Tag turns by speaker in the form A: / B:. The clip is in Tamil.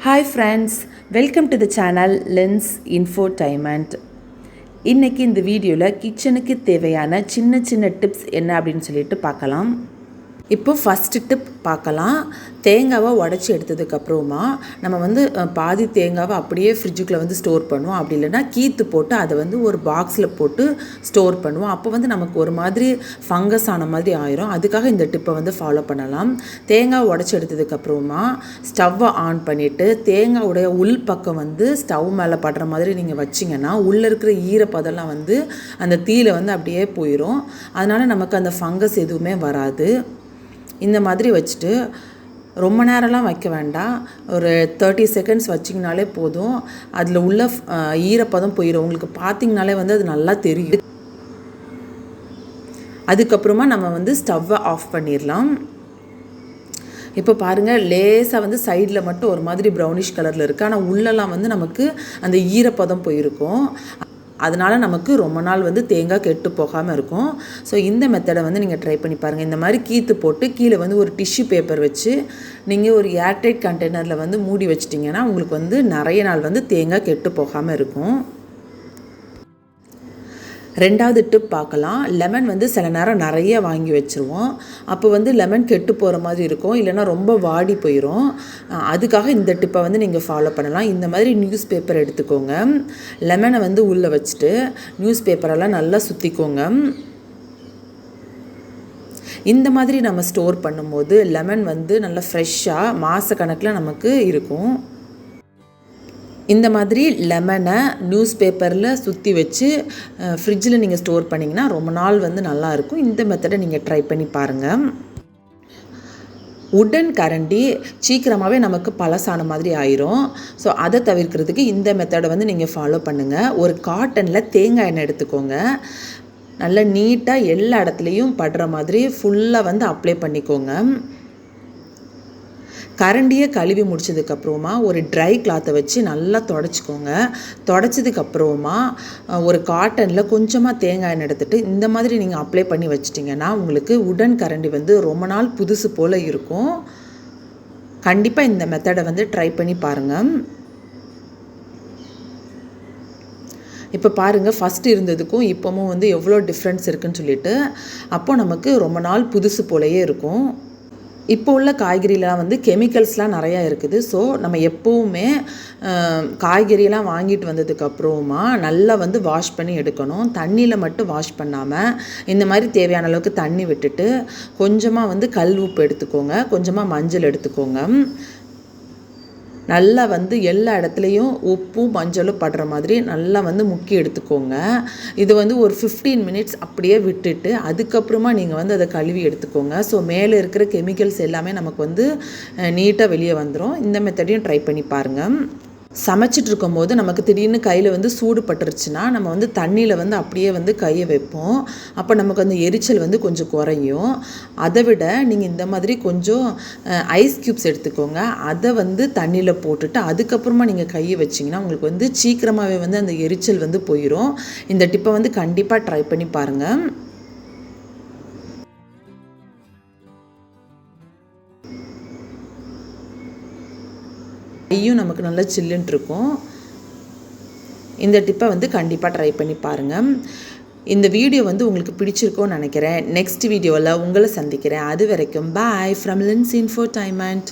A: Hi friends, welcome to the channel Lens Infotainment. இன்னைக்கு இந்த வீடியோவில் கிச்சனுக்கு தேவையான சின்ன சின்ன டிப்ஸ் என்ன அப்படின்னு சொல்லிட்டு பார்க்கலாம். இப்போ ஃபஸ்ட்டு டிப் பார்க்கலாம். தேங்காவை உடச்சி எடுத்ததுக்கப்புறமா நம்ம பாதி தேங்காவை அப்படியே ஃப்ரிட்ஜுக்குள்ளே ஸ்டோர் பண்ணுவோம். அப்படி இல்லைன்னா கீத்து போட்டு அதை ஒரு பாக்ஸில் போட்டு ஸ்டோர் பண்ணுவோம். அப்போ நமக்கு ஒரு மாதிரி ஃபங்கஸ் ஆன மாதிரி ஆயிரும். அதுக்காக இந்த டிப்பை ஃபாலோ பண்ணலாம். தேங்காவை உடச்சி எடுத்ததுக்கப்புறமா ஸ்டவ்வை ஆன் பண்ணிவிட்டு தேங்காவுடைய உள் பக்கம் ஸ்டவ் மேலே படுற மாதிரி நீங்கள் வச்சிங்கன்னா உள்ளே இருக்கிற ஈரப்பதெல்லாம் அந்த தீயில அப்படியே போயிடும். அதனால் நமக்கு அந்த ஃபங்கஸ் எதுவுமே வராது. இந்த மாதிரி வச்சுட்டு ரொம்ப நேரம்லாம் வைக்க வேண்டாம். ஒரு 30 செகண்ட்ஸ் வச்சிங்கனாலே போதும். அதில் உள்ள ஈரப்பதம் போயிடும். உங்களுக்கு பார்த்திங்கனாலே அது நல்லா தெரியும். அதுக்கப்புறமா நம்ம ஸ்டவ்வை ஆஃப் பண்ணிடலாம். இப்போ பாருங்கள், லேசாக சைடில் மட்டும் ஒரு மாதிரி ப்ரௌனிஷ் கலரில் இருக்குது. ஆனால் உள்ளெல்லாம் நமக்கு அந்த ஈரப்பதம் போயிருக்கும். அதனால் நமக்கு ரொம்ப நாள் தேங்காய் கெட்டு போகாமல் இருக்கும். ஸோ இந்த மெத்தடை நீங்கள் ட்ரை பண்ணி பாருங்கள். இந்த மாதிரி கீத்து போட்டு கீழே ஒரு டிஷ்யூ பேப்பர் வச்சு நீங்கள் ஒரு ஏர்டைட் கண்டெய்னரில் மூடி வச்சிட்டிங்கன்னா உங்களுக்கு நிறைய நாள் தேங்காய் கெட்டு போகாமல் இருக்கும். ரெண்டாவது டிப் பார்க்கலாம். லெமன் சில நேரம் நிறைய வாங்கி வச்சுருவோம். அப்போ லெமன் கெட்டு போகிற மாதிரி இருக்கும், இல்லைன்னா ரொம்ப வாடி போயிடும். அதுக்காக இந்த டிப்பை நீங்கள் ஃபாலோ பண்ணலாம். இந்த மாதிரி நியூஸ் பேப்பர் எடுத்துக்கோங்க. லெமனை உள்ளே வச்சுட்டு நியூஸ் பேப்பரெல்லாம் நல்லா சுற்றிக்கோங்க. இந்த மாதிரி நம்ம ஸ்டோர் பண்ணும்போது லெமன் நல்லா ஃப்ரெஷ்ஷாக மாதக்கணக்கில் நமக்கு இருக்கும். இந்த மாதிரி லெமனை நியூஸ் பேப்பரில் சுற்றி வச்சு ஃப்ரிட்ஜில் நீங்கள் ஸ்டோர் பண்ணிங்கன்னா ரொம்ப நாள் நல்லாயிருக்கும். இந்த மெத்தடை நீங்கள் ட்ரை பண்ணி பாருங்கள். உடன் கரண்டி சீக்கிரமாகவே நமக்கு பழசான மாதிரி ஆயிரும். ஸோ அதை தவிர்க்கிறதுக்கு இந்த மெத்தடை நீங்கள் ஃபாலோ பண்ணுங்கள். ஒரு காட்டனில் தேங்காய் எண்ணெய் எடுத்துக்கோங்க. நல்லா நீட்டாக எல்லா இடத்துலையும் படுற மாதிரி ஃபுல்லாக அப்ளை பண்ணிக்கோங்க. கரண்டியை கழுவி முடிச்சதுக்கப்புறமா ஒரு ட்ரை கிளாத்தை வச்சு நல்லா தொடச்சிக்கோங்க. தொடச்சதுக்கப்புறமா ஒரு காட்டனில் கொஞ்சமாக தேங்காய் எண்ணெய் எடுத்துகிட்டு இந்த மாதிரி நீங்கள் அப்ளை பண்ணி வச்சிட்டிங்கன்னா உங்களுக்கு உடன் கரண்டி ரொம்ப நாள் புதுசு போல் இருக்கும். கண்டிப்பாக இந்த மெத்தடை ட்ரை பண்ணி பாருங்கள். இப்போ பாருங்கள், ஃபஸ்ட்டு இருந்ததுக்கும் இப்போவும் எவ்வளோ டிஃப்ரென்ஸ் இருக்குதுன்னு சொல்லிட்டு. அப்போ நமக்கு ரொம்ப நாள் புதுசு போலையே இருக்கும். இப்போ உள்ள காய்கறிலாம் கெமிக்கல்ஸ்லாம் நிறையா இருக்குது. ஸோ நம்ம எப்போவுமே காய்கறியெல்லாம் வாங்கிட்டு வந்ததுக்கப்புறமா நல்லா வாஷ் பண்ணி எடுக்கணும். தண்ணியில் மட்டும் வாஷ் பண்ணாமல் இந்த மாதிரி தேவையான அளவுக்கு தண்ணி விட்டுட்டு கொஞ்சமாக கல் உப்பு எடுத்துக்கோங்க, கொஞ்சமாக மஞ்சள் எடுத்துக்கோங்க. நல்லா எல்லா இடத்துலையும் உப்பும் மஞ்சளும் படுற மாதிரி நல்லா முக்கி எடுத்துக்கோங்க. இது ஒரு 15 மினிட்ஸ் அப்படியே விட்டுட்டு அதுக்கப்புறமா நீங்கள் அதை கழுவி எடுத்துக்கோங்க. ஸோ மேலே இருக்கிற கெமிக்கல்ஸ் எல்லாமே நமக்கு நீட்டாக வெளியே வந்துடும். இந்த மெத்தடையும் ட்ரை பண்ணி பாருங்கள். சமைச்சிட்டு இருக்கும்போது நமக்கு திடீர்னு கையில் சூடு பட்டுருச்சுன்னா நம்ம தண்ணியில் அப்படியே கையை வைப்போம். அப்போ நமக்கு அந்த எரிச்சல் கொஞ்சம் குறையும். அதை விட நீங்கள் இந்த மாதிரி கொஞ்சம் ஐஸ் க்யூப்ஸ் எடுத்துக்கோங்க. அதை தண்ணியில் போட்டுட்டு அதுக்கப்புறமா நீங்கள் கையை வச்சிங்கன்னா உங்களுக்கு சீக்கிரமாகவே அந்த எரிச்சல் போயிடும். இந்த டிப்பை கண்டிப்பாக ட்ரை பண்ணி பாருங்கள். கையும் நமக்கு நல்லா சில்லுன்னு இருக்கும். இந்த டிப்பை கண்டிப்பாக ட்ரை பண்ணி பாருங்கள். இந்த வீடியோ உங்களுக்கு பிடிச்சிருக்கோன்னு நினைக்கிறேன். நெக்ஸ்ட் வீடியோவில் உங்களை சந்திக்கிறேன். அது வரைக்கும் பாய் ஃப்ரம் லென்ஸ் இன்ஃபோடைன்மெண்ட்.